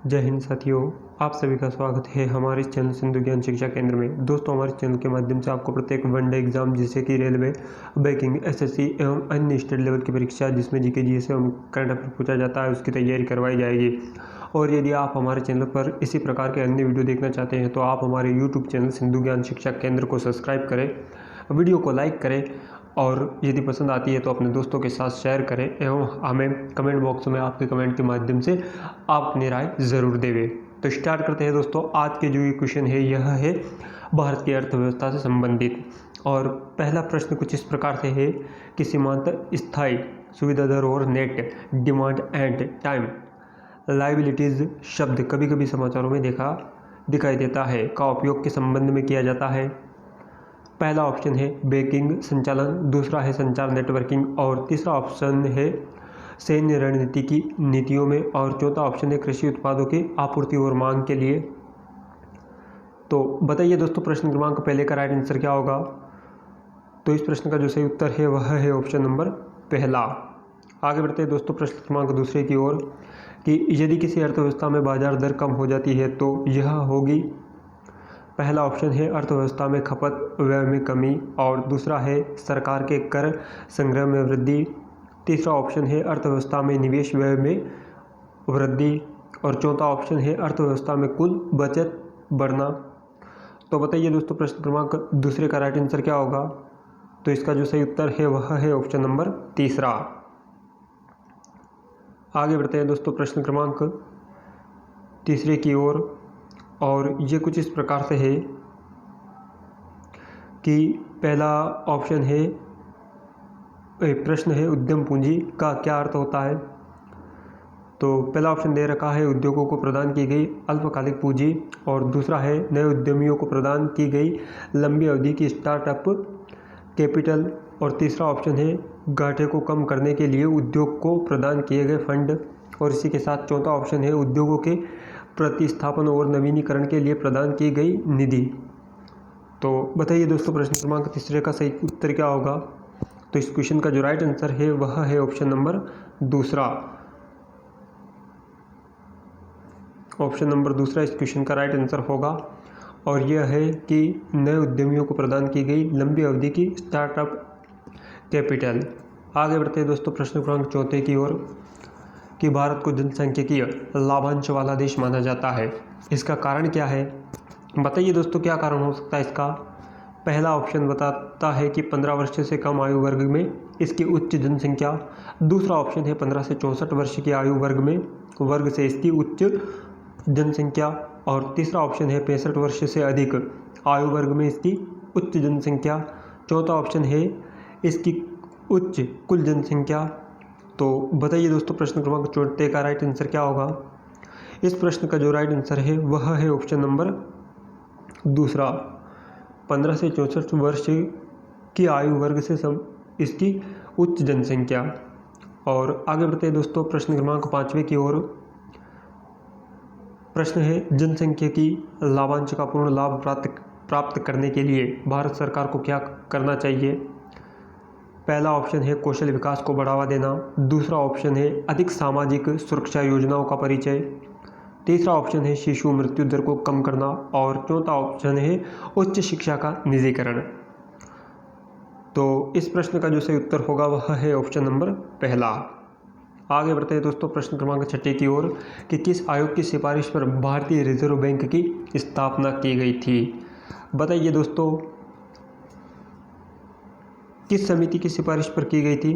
जय हिंद साथियों, आप सभी का स्वागत है हमारे इस चैनल सिंधु ज्ञान शिक्षा केंद्र में। दोस्तों, हमारे चैनल के माध्यम से आपको प्रत्येक वनडे एग्जाम जैसे कि रेलवे, बैंकिंग, एसएससी एवं अन्य स्टेट लेवल की परीक्षा जिसमें जीके जीएस एवं करंट अफेयर पूछा जाता है उसकी तैयारी करवाई जाएगी। और यदि आप हमारे चैनल पर इसी प्रकार के अन्य वीडियो देखना चाहते हैं तो आप हमारे यूट्यूब चैनल सिंधु ज्ञान शिक्षा केंद्र को सब्सक्राइब करें, वीडियो को लाइक करें और यदि पसंद आती है तो अपने दोस्तों के साथ शेयर करें एवं हमें कमेंट बॉक्स में आपके कमेंट के माध्यम से आप अपनी राय ज़रूर देवें। तो स्टार्ट करते हैं दोस्तों। आज के जो ये क्वेश्चन है यह है भारत की अर्थव्यवस्था से संबंधित। और पहला प्रश्न कुछ इस प्रकार से है कि सीमांत स्थायी सुविधा दर और net demand and time liabilities शब्द कभी कभी समाचारों में दिखाई देता है का उपयोग के संबंध में किया जाता है। पहला ऑप्शन है बैंकिंग संचालन, दूसरा है संचार नेटवर्किंग और तीसरा ऑप्शन है सैन्य रणनीति की नीतियों में और चौथा ऑप्शन है कृषि उत्पादों की आपूर्ति और मांग के लिए। तो बताइए दोस्तों, प्रश्न क्रमांक पहले का राइट आंसर क्या होगा? तो इस प्रश्न का जो सही उत्तर है वह है ऑप्शन नंबर पहला। आगे बढ़ते हैं दोस्तों प्रश्न क्रमांक दूसरे की ओर कि यदि किसी अर्थव्यवस्था में बाजार दर कम हो जाती है तो यह होगी। पहला ऑप्शन है अर्थव्यवस्था में खपत व्यय में कमी और दूसरा है सरकार के कर संग्रह में वृद्धि। तीसरा ऑप्शन है अर्थव्यवस्था में निवेश व्यय में वृद्धि और चौथा ऑप्शन है अर्थव्यवस्था में कुल बचत बढ़ना। तो बताइए दोस्तों, प्रश्न क्रमांक दूसरे का राइट आंसर क्या होगा? तो इसका जो सही उत्तर है वह है ऑप्शन नंबर तीसरा। आगे बढ़ते हैं दोस्तों प्रश्न क्रमांक तीसरे की ओर और ये कुछ इस प्रकार से है कि पहला ऑप्शन है प्रश्न है उद्यम पूंजी का क्या अर्थ होता है। तो पहला ऑप्शन दे रखा है उद्योगों को प्रदान की गई अल्पकालिक पूंजी और दूसरा है नए उद्यमियों को प्रदान की गई लंबी अवधि की स्टार्टअप कैपिटल और तीसरा ऑप्शन है घाटे को कम करने के लिए उद्योग को प्रदान किए गए फंड और इसी के साथ चौथा ऑप्शन है उद्योगों के प्रतिस्थापन और नवीनीकरण के लिए प्रदान की गई निधि। तो बताइए दोस्तों, प्रश्न क्रमांक तीसरे का सही उत्तर क्या होगा? तो इस क्वेश्चन का जो राइट आंसर है वह है ऑप्शन नंबर दूसरा। ऑप्शन नंबर दूसरा इस क्वेश्चन का राइट आंसर होगा और यह है कि नए उद्यमियों को प्रदान की गई लंबी अवधि की स्टार्टअप कैपिटल। आगे बढ़ते हैं दोस्तों प्रश्न क्रमांक चौथे की ओर कि भारत को जनसांख्यिकीय लाभांश वाला देश माना जाता है। इसका कारण क्या है? बताइए दोस्तों, क्या कारण हो सकता है इसका? पहला ऑप्शन बताता है कि 15 वर्ष से कम आयु वर्ग में इसकी उच्च जनसंख्या। दूसरा ऑप्शन है 15 से 64 वर्ष की आयु वर्ग से इसकी उच्च जनसंख्या और तीसरा ऑप्शन है 65 वर्ष से अधिक आयु वर्ग में इसकी उच्च जनसंख्या। चौथा ऑप्शन है इसकी उच्च कुल जनसंख्या। तो बताइए दोस्तों, प्रश्न क्रमांक चौथे का राइट आंसर क्या होगा? इस प्रश्न का जो राइट आंसर है वह है ऑप्शन नंबर दूसरा। 15 से 64 वर्ष की आयु वर्ग से इसकी उच्च जनसंख्या। और आगे बढ़ते हैं दोस्तों प्रश्न क्रमांक पाँचवें की ओर। प्रश्न है जनसांख्यिकी लाभांश का पूर्ण लाभ प्राप्त करने के लिए भारत सरकार को क्या करना चाहिए? पहला ऑप्शन है कौशल विकास को बढ़ावा देना, दूसरा ऑप्शन है अधिक सामाजिक सुरक्षा योजनाओं का परिचय, तीसरा ऑप्शन है शिशु मृत्यु दर को कम करना और चौथा ऑप्शन है उच्च शिक्षा का निजीकरण। तो इस प्रश्न का जो सही उत्तर होगा वह है ऑप्शन नंबर पहला। आगे बढ़ते हैं दोस्तों प्रश्न क्रमांक छठे की ओर कि किस आयोग की सिफारिश पर भारतीय रिजर्व बैंक की स्थापना की गई थी? बताइए दोस्तों, किस समिति की सिफारिश पर की गई थी?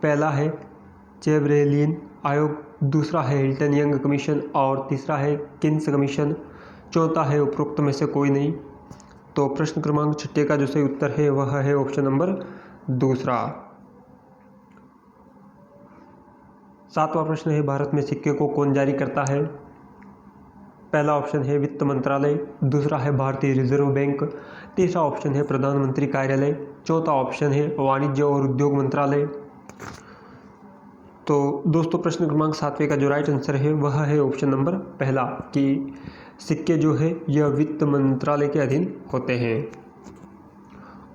पहला है चैबरेलियन आयोग, दूसरा है हिल्टन यंग कमीशन और तीसरा है किन्स कमीशन, चौथा है उपरोक्त में से कोई नहीं। तो प्रश्न क्रमांक छठे का जो सही उत्तर है वह है ऑप्शन नंबर दूसरा। सातवां प्रश्न है भारत में सिक्के को कौन जारी करता है? पहला ऑप्शन है वित्त मंत्रालय, दूसरा है भारतीय रिजर्व बैंक, तीसरा ऑप्शन है प्रधानमंत्री कार्यालय, चौथा ऑप्शन है वाणिज्य और उद्योग मंत्रालय। तो दोस्तों प्रश्न क्रमांक सातवें का जो राइट आंसर है वह है ऑप्शन नंबर पहला कि सिक्के जो है यह वित्त मंत्रालय के अधीन होते हैं।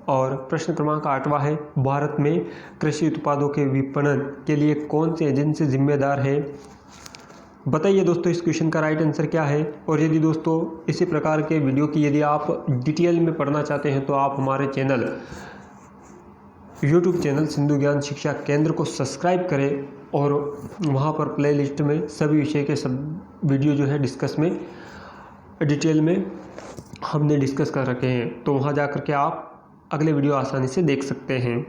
और प्रश्न क्रमांक 8वां है, भारत में कृषि उत्पादों के विपणन के लिए कौन सी एजेंसी जिम्मेदार है? बताइए दोस्तों इस क्वेश्चन का राइट आंसर क्या है। और यदि दोस्तों इसी प्रकार के वीडियो की यदि आप डिटेल में पढ़ना चाहते हैं तो आप हमारे चैनल यूट्यूब चैनल सिंधु ज्ञान शिक्षा केंद्र को सब्सक्राइब करें और वहां पर प्लेलिस्ट में सभी विषय के सब वीडियो जो है डिस्कस में डिटेल में हमने डिस्कस कर रखे हैं, तो वहां जाकर के आप अगले वीडियो आसानी से देख सकते हैं।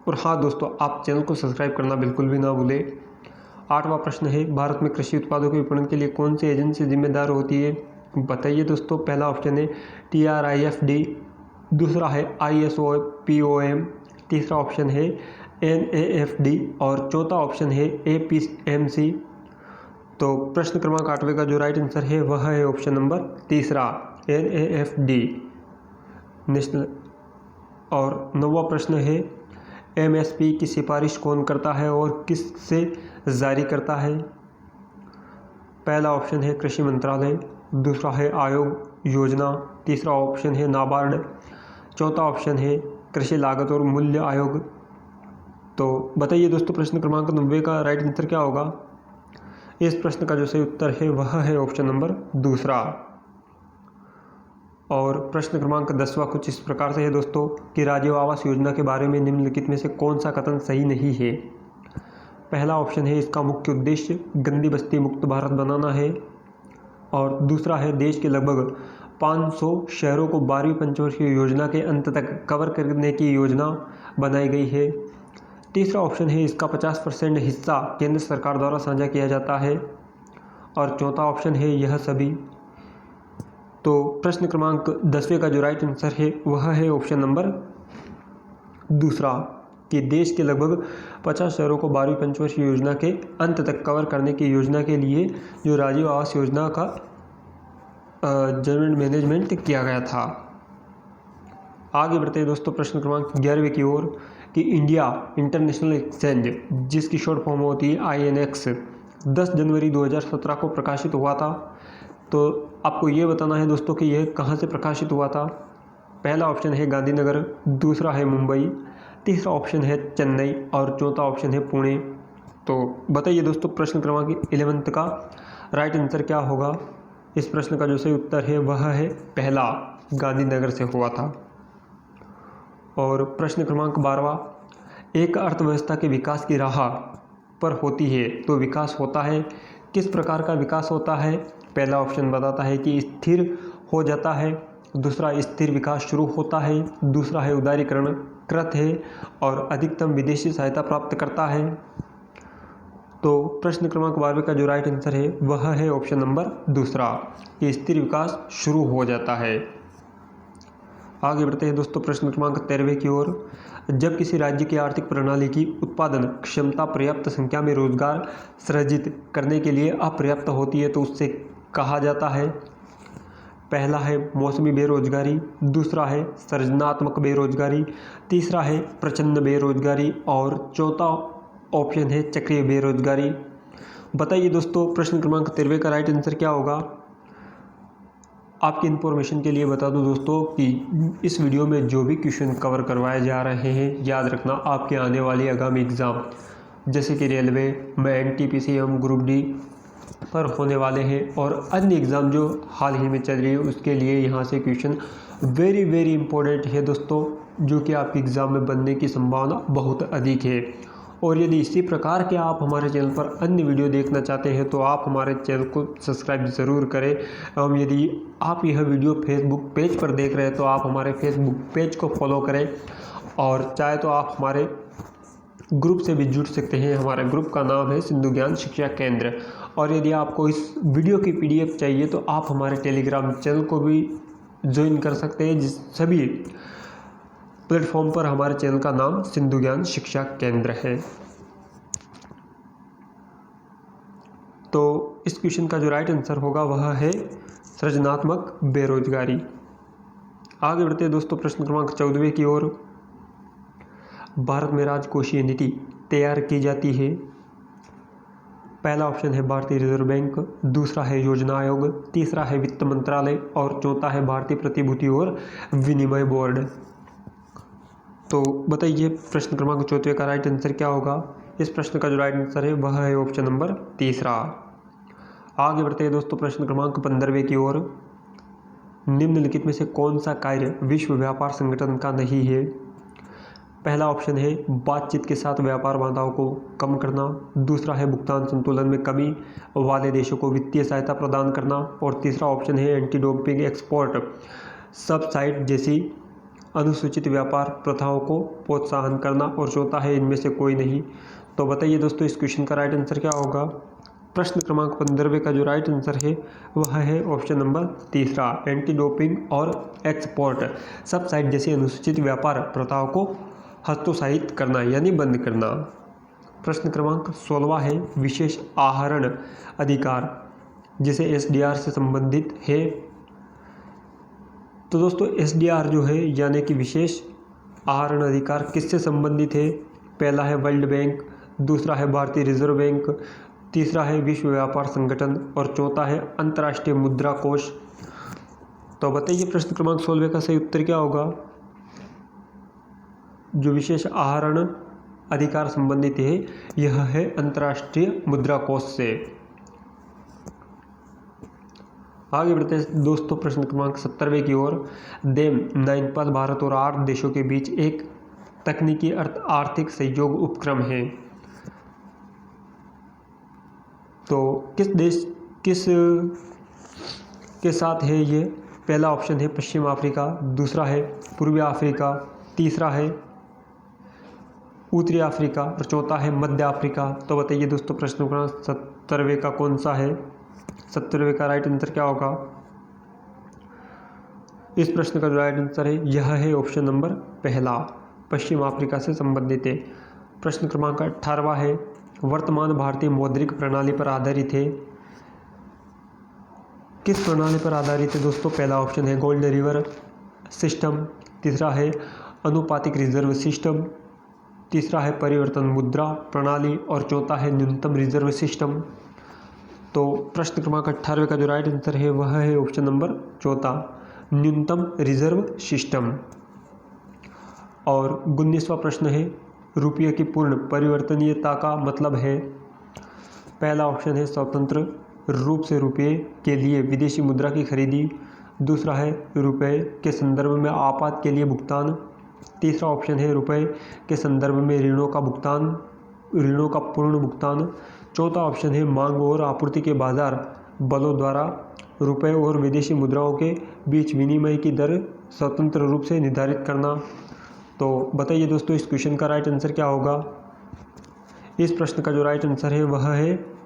और हाँ दोस्तों, आप चैनल को सब्सक्राइब करना बिल्कुल भी ना भूलें। 8वां प्रश्न है, भारत में कृषि उत्पादों के विपणन के लिए कौन सी एजेंसी जिम्मेदार होती है। बताइए दोस्तों। पहला ऑप्शन है TRIFD, दूसरा है ISOPOM, तीसरा ऑप्शन है NAFD और चौथा ऑप्शन है APMC। तो प्रश्न क्रमांक 8वें का जो राइट आंसर है वह है ऑप्शन नंबर तीसरा NAFD नेशनल। और 9वां प्रश्न है, MSP की सिफारिश कौन करता है और किससे जारी करता है। पहला ऑप्शन है कृषि मंत्रालय, दूसरा है आयोग योजना, तीसरा ऑप्शन है नाबार्ड, चौथा ऑप्शन है कृषि लागत और मूल्य आयोग। तो बताइए दोस्तों प्रश्न क्रमांक 90 का राइट आंसर क्या होगा। इस प्रश्न का जो सही उत्तर है वह है ऑप्शन नंबर दूसरा। और प्रश्न क्रमांक 10वां कुछ इस प्रकार से है दोस्तों कि राजीव आवास योजना के बारे में निम्नलिखित में से कौन सा कथन सही नहीं है। पहला ऑप्शन है इसका मुख्य उद्देश्य गंदी बस्ती मुक्त भारत बनाना है, और दूसरा है देश के लगभग 500 शहरों को 12वीं पंचवर्षीय योजना के अंत तक कवर करने की योजना बनाई गई है। तीसरा ऑप्शन है इसका 50% हिस्सा केंद्र सरकार द्वारा साझा किया जाता है, और चौथा ऑप्शन है यह सभी। तो प्रश्न क्रमांक 10वें का जो राइट आंसर है वह है ऑप्शन नंबर दूसरा कि देश के लगभग 50 शहरों को 12वीं पंचवर्षीय योजना के अंत तक कवर करने की योजना के लिए जो राजीव आवास योजना का जनरल मैनेजमेंट किया गया था। आगे बढ़ते हैं दोस्तों प्रश्न क्रमांक 11वें की ओर कि इंडिया इंटरनेशनल एक्सचेंज जिसकी शॉर्ट फॉर्म होती है INX 10 जनवरी 2017 को प्रकाशित हुआ था। तो आपको ये बताना है दोस्तों कि यह कहाँ से प्रकाशित हुआ था। पहला ऑप्शन है गांधीनगर, दूसरा है मुंबई, तीसरा ऑप्शन है चेन्नई और चौथा ऑप्शन है पुणे। तो बताइए दोस्तों प्रश्न क्रमांक 11 का राइट आंसर क्या होगा। इस प्रश्न का जो सही उत्तर है वह है पहला, गांधीनगर से हुआ था। और प्रश्न क्रमांक 12वां, एक अर्थव्यवस्था के विकास की राह पर होती है तो विकास होता है, किस प्रकार का विकास होता है। पहला ऑप्शन बताता है कि स्थिर हो जाता है, दूसरा स्थिर विकास शुरू होता है, दूसरा है उदारीकरण कृत है, और अधिकतम विदेशी सहायता प्राप्त करता है। तो प्रश्न क्रमांक 12वें का जो राइट आंसर है वह है ऑप्शन नंबर दूसरा कि स्थिर विकास शुरू हो जाता है। आगे बढ़ते हैं दोस्तों प्रश्न क्रमांक 13वें की ओर। जब किसी राज्य की आर्थिक प्रणाली की उत्पादन क्षमता पर्याप्त संख्या में रोजगार सृजित करने के लिए अपर्याप्त होती है तो उससे कहा जाता है। पहला है मौसमी बेरोजगारी, दूसरा है सृजनात्मक बेरोजगारी, तीसरा है प्रचंड बेरोजगारी और चौथा ऑप्शन है चक्रीय बेरोजगारी। बताइए दोस्तों प्रश्न क्रमांक 13वें का राइट आंसर क्या होगा। आपकी इन्फॉर्मेशन के लिए बता दूं दोस्तों कि इस वीडियो में जो भी क्वेश्चन कवर करवाए जा रहे हैं, याद रखना आपके आने वाले आगामी एग्ज़ाम जैसे कि रेलवे में NTPC एवं ग्रुप डी पर होने वाले हैं और अन्य एग्ज़ाम जो हाल ही में चल रही है उसके लिए यहाँ से क्वेश्चन वेरी इंपॉर्टेंट है दोस्तों, जो कि आपके एग्ज़ाम में बनने की संभावना बहुत अधिक है। और यदि इसी प्रकार के आप हमारे चैनल पर अन्य वीडियो देखना चाहते हैं तो आप हमारे चैनल को सब्सक्राइब ज़रूर करें। एवं यदि आप यह वीडियो फेसबुक पेज पर देख रहे हैं तो आप हमारे फेसबुक पेज को फॉलो करें, और चाहे तो आप हमारे ग्रुप से भी जुड़ सकते हैं। हमारे ग्रुप का नाम है सिंधु ज्ञान शिक्षा केंद्र। और यदि आपको इस वीडियो की PDF चाहिए तो आप हमारे टेलीग्राम चैनल को भी ज्वाइन कर सकते हैं, जिस सभी प्लेटफॉर्म पर हमारे चैनल का नाम सिंधु ज्ञान शिक्षा केंद्र है। तो इस क्वेश्चन का जो राइट आंसर होगा वह है सृजनात्मक बेरोजगारी। आगे बढ़ते हैं दोस्तों प्रश्न क्रमांक 14वें की ओर। भारत में राजकोषीय नीति तैयार की जाती है। पहला ऑप्शन है भारतीय रिजर्व बैंक, दूसरा है योजना आयोग, तीसरा है वित्त मंत्रालय और चौथा है भारतीय प्रतिभूति और विनिमय बोर्ड। तो बताइए प्रश्न क्रमांक 14 का राइट आंसर क्या होगा। इस प्रश्न का जो राइट आंसर है वह है ऑप्शन नंबर तीसरा। आगे बढ़ते हैं दोस्तों प्रश्न क्रमांक 15वें की ओर। निम्नलिखित में से कौन सा कार्य विश्व व्यापार संगठन का नहीं है? पहला ऑप्शन है बातचीत के साथ व्यापार बाधाओं को कम करना, दूसरा है भुगतान संतुलन में कमी वाले देशों को वित्तीय सहायता प्रदान करना, और तीसरा ऑप्शन है एंटी डोपिंग एक्सपोर्ट सबसाइड जैसी अनुसूचित व्यापार प्रथाओं को प्रोत्साहन करना, और चौथा है इनमें से कोई नहीं। तो बताइए दोस्तों इस क्वेश्चन का राइट आंसर क्या होगा? प्रश्न क्रमांक 15वें का जो राइट आंसर है वह है ऑप्शन नंबर तीसरा, एंटी डोपिंग और एक्सपोर्ट सबसाइड जैसी अनुसूचित व्यापार प्रथाओं को हतोत्साहित करना यानी बंद करना। प्रश्न क्रमांक 16 है विशेष आहरण अधिकार जिसे एसडीआर से संबंधित है। तो दोस्तों एसडीआर जो है यानी कि विशेष आहरण अधिकार किससे संबंधित है? पहला है वर्ल्ड बैंक, दूसरा है भारतीय रिजर्व बैंक, तीसरा है विश्व व्यापार संगठन, और चौथा है अंतर्राष्ट्रीय मुद्रा कोष। तो बताइए प्रश्न क्रमांक 16 का सही उत्तर क्या होगा? जो विशेष आहरण अधिकार संबंधित है यह है अंतर्राष्ट्रीय मुद्रा कोष से। आगे बढ़ते हैं दोस्तों प्रश्न क्रमांक 17वें की ओर। देम नाइनपाल भारत और 8 देशों के बीच एक तकनीकी आर्थिक सहयोग उपक्रम है। तो किस देश के साथ है ये? पहला ऑप्शन है पश्चिम अफ्रीका, दूसरा है पूर्वी अफ्रीका, तीसरा है उत्तरी अफ्रीका, और चौथा है मध्य अफ्रीका। तो बताइए दोस्तों प्रश्न क्रमांक 17वें का कौन सा है? 17वें का राइट आंसर क्या होगा? इस प्रश्न का जो राइट आंसर है यह है ऑप्शन नंबर पहला, पश्चिम अफ्रीका से संबंधित है। प्रश्न क्रमांक 18वां है वर्तमान भारतीय मौद्रिक प्रणाली पर आधारित है। किस प्रणाली पर आधारित है दोस्तों? पहला ऑप्शन है गोल्ड रिवर सिस्टम, तीसरा है अनुपातिक रिजर्व सिस्टम, तीसरा है परिवर्तन मुद्रा प्रणाली, और चौथा है न्यूनतम रिजर्व सिस्टम। तो प्रश्न क्रमांक 18वें का जो राइट आंसर है वह है ऑप्शन नंबर चौथा, न्यूनतम रिजर्व सिस्टम। और 19वां प्रश्न है रुपये की पूर्ण परिवर्तनीयता का मतलब है। पहला ऑप्शन है स्वतंत्र रूप से रुपये के लिए विदेशी मुद्रा की खरीदी, दूसरा है रुपये के संदर्भ में आपात के लिए भुगतान, तीसरा ऑप्शन है रुपये के संदर्भ में ऋणों का पूर्ण भुगतान, चौथा ऑप्शन है मांग और आपूर्ति के बाजार बलों द्वारा रुपये और विदेशी मुद्राओं के बीच विनिमय की दर स्वतंत्र रूप से निर्धारित करना। तो बताइए दोस्तों इस क्वेश्चन का राइट आंसर क्या होगा? इस प्रश्न का जो राइट आंसर है वह है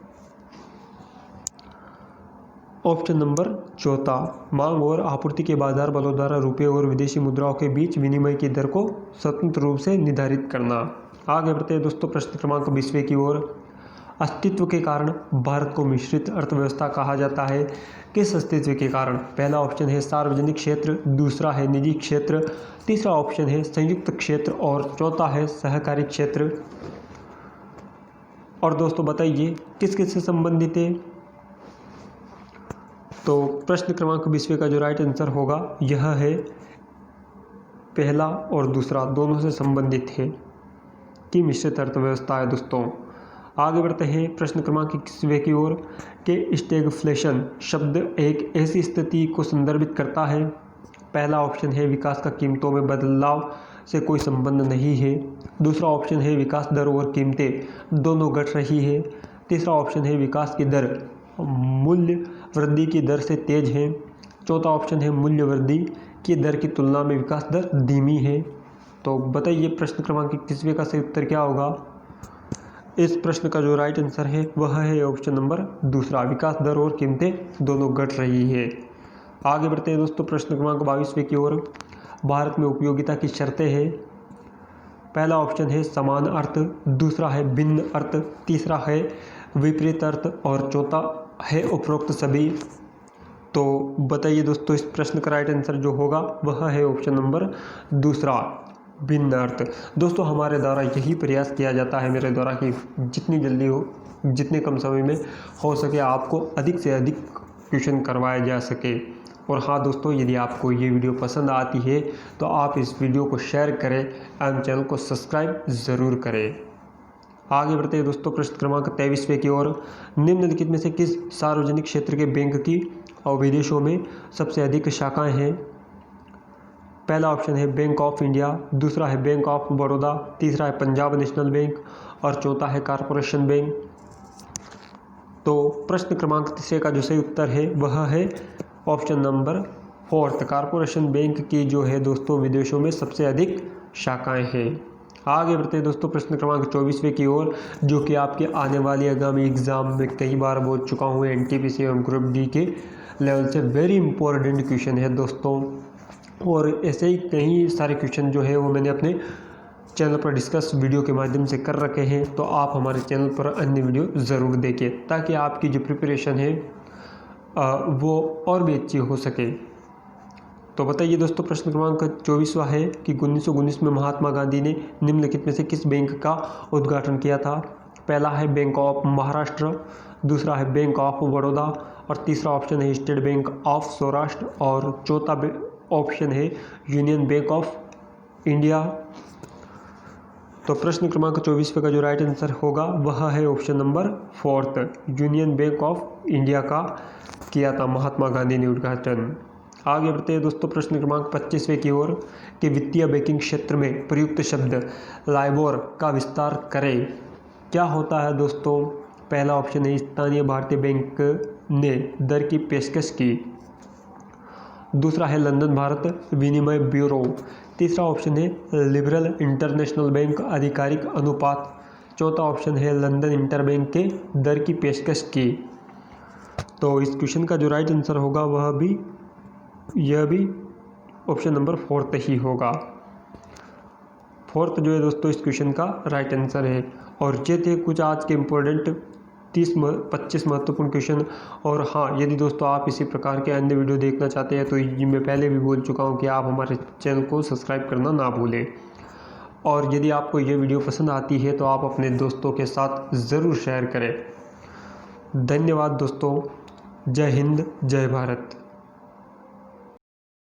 ऑप्शन नंबर चौथा, मांग और आपूर्ति के बाजार बलों द्वारा रुपये और विदेशी मुद्राओं के बीच विनिमय की दर को स्वतंत्र रूप से निर्धारित करना। आगे बढ़ते हैं दोस्तों प्रश्न क्रमांक 20वें की ओर। अस्तित्व के कारण भारत को मिश्रित अर्थव्यवस्था कहा जाता है। किस अस्तित्व के कारण? पहला ऑप्शन है सार्वजनिक क्षेत्र, दूसरा है निजी क्षेत्र, तीसरा ऑप्शन है संयुक्त क्षेत्र, और चौथा है सहकारी क्षेत्र। और दोस्तों बताइए किस किस से संबंधित है? तो प्रश्न क्रमांक 20वें का जो राइट आंसर होगा यह है पहला और दूसरा दोनों से संबंधित है कि मिश्रित अर्थव्यवस्था है दोस्तों। आगे बढ़ते हैं प्रश्न क्रमांक 21वें की ओर कि स्टैगफ्लेशन शब्द एक ऐसी स्थिति को संदर्भित करता है। पहला ऑप्शन है विकास का कीमतों में बदलाव से कोई संबंध नहीं है, दूसरा ऑप्शन है विकास दर और कीमतें दोनों घट रही है, तीसरा ऑप्शन है विकास की दर मूल्य वृद्धि की दर से तेज है, चौथा ऑप्शन है मूल्य वृद्धि की दर की तुलना में विकास दर धीमी है। तो बताइए प्रश्न क्रमांक 21वें का सही उत्तर क्या होगा? इस प्रश्न का जो राइट आंसर है वह है ऑप्शन नंबर दूसरा, विकास दर और कीमतें दोनों घट रही है। आगे बढ़ते हैं दोस्तों प्रश्न क्रमांक 22वें की ओर। भारत में उपयोगिता की शर्तें हैं। पहला ऑप्शन है समान अर्थ, दूसरा है भिन्न अर्थ, तीसरा है विपरीत अर्थ, और चौथा है उपरोक्त सभी। तो बताइए दोस्तों इस प्रश्न का राइट आंसर जो होगा वह है ऑप्शन नंबर दूसरा, भिन्न अर्थ। दोस्तों हमारे द्वारा यही प्रयास किया जाता है मेरे द्वारा कि जितनी जल्दी हो, जितने कम समय में हो सके आपको अधिक से अधिक क्वेश्चन करवाया जा सके। और हाँ दोस्तों, यदि आपको ये वीडियो पसंद आती है तो आप इस वीडियो को शेयर करें एवं चैनल को सब्सक्राइब ज़रूर करें। आगे बढ़ते हैं दोस्तों प्रश्न क्रमांक 23वें की ओर। निम्नलिखित में से किस सार्वजनिक क्षेत्र के बैंक की और विदेशों में सबसे अधिक शाखाएं हैं? पहला ऑप्शन है बैंक ऑफ इंडिया, दूसरा है बैंक ऑफ बड़ौदा, तीसरा है पंजाब नेशनल बैंक और चौथा है कॉरपोरेशन बैंक। तो प्रश्न क्रमांक 3 का जो सही उत्तर है वह है ऑप्शन नंबर 4, कॉरपोरेशन बैंक की जो है दोस्तों विदेशों में सबसे अधिक शाखाएं हैं। आगे बढ़ते हैं दोस्तों प्रश्न क्रमांक 24वें की ओर, जो कि आपके आने वाले आगामी एग्जाम में कई बार बोल चुका हूँ, एनटीपीसी एवं ग्रुप डी के लेवल से वेरी इंपॉर्टेंट क्वेश्चन है दोस्तों। और ऐसे ही कई सारे क्वेश्चन जो है वो मैंने अपने चैनल पर डिस्कस वीडियो के माध्यम से कर रखे हैं, तो आप हमारे चैनल पर अन्य वीडियो ज़रूर देखिए ताकि आपकी जो प्रिपरेशन है वो और भी अच्छी हो सके। तो बताइए दोस्तों प्रश्न क्रमांक 24वां है कि 1919 में महात्मा गांधी ने निम्नलिखित में से किस बैंक का उद्घाटन किया था? पहला है बैंक ऑफ महाराष्ट्र, दूसरा है बैंक ऑफ बड़ौदा और तीसरा ऑप्शन है स्टेट बैंक ऑफ सौराष्ट्र और चौथा ऑप्शन है यूनियन बैंक ऑफ इंडिया। तो प्रश्न क्रमांक 24 का जो राइट आंसर होगा वह है option number 4, union bank of India का किया था महात्मा गांधी ने उद्घाटन। आगे बढ़ते हैं दोस्तों प्रश्न क्रमांक 25वें की ओर कि वित्तीय बैंकिंग क्षेत्र में प्रयुक्त शब्द लाइबोर का विस्तार करें। क्या होता है दोस्तों? पहला ऑप्शन है स्थानीय भारतीय बैंक ने दर की पेशकश की, दूसरा है लंदन भारत विनिमय ब्यूरो, तीसरा ऑप्शन है लिबरल इंटरनेशनल बैंक आधिकारिक अनुपात, चौथा ऑप्शन है लंदन इंटरबैंक के दर की पेशकश की। तो इस क्वेश्चन का जो राइट आंसर होगा यह भी ऑप्शन नंबर 4 ही होगा। 4 जो है दोस्तों इस क्वेश्चन का राइट आंसर है। और ये थे कुछ आज के इम्पोर्टेंट 25 महत्वपूर्ण क्वेश्चन। और हाँ, यदि दोस्तों आप इसी प्रकार के अन्य वीडियो देखना चाहते हैं तो ये मैं पहले भी बोल चुका हूँ कि आप हमारे चैनल को सब्सक्राइब करना ना भूलें। और यदि आपको ये वीडियो पसंद आती है तो आप अपने दोस्तों के साथ ज़रूर शेयर करें। धन्यवाद दोस्तों। जय हिंद, जय भारत।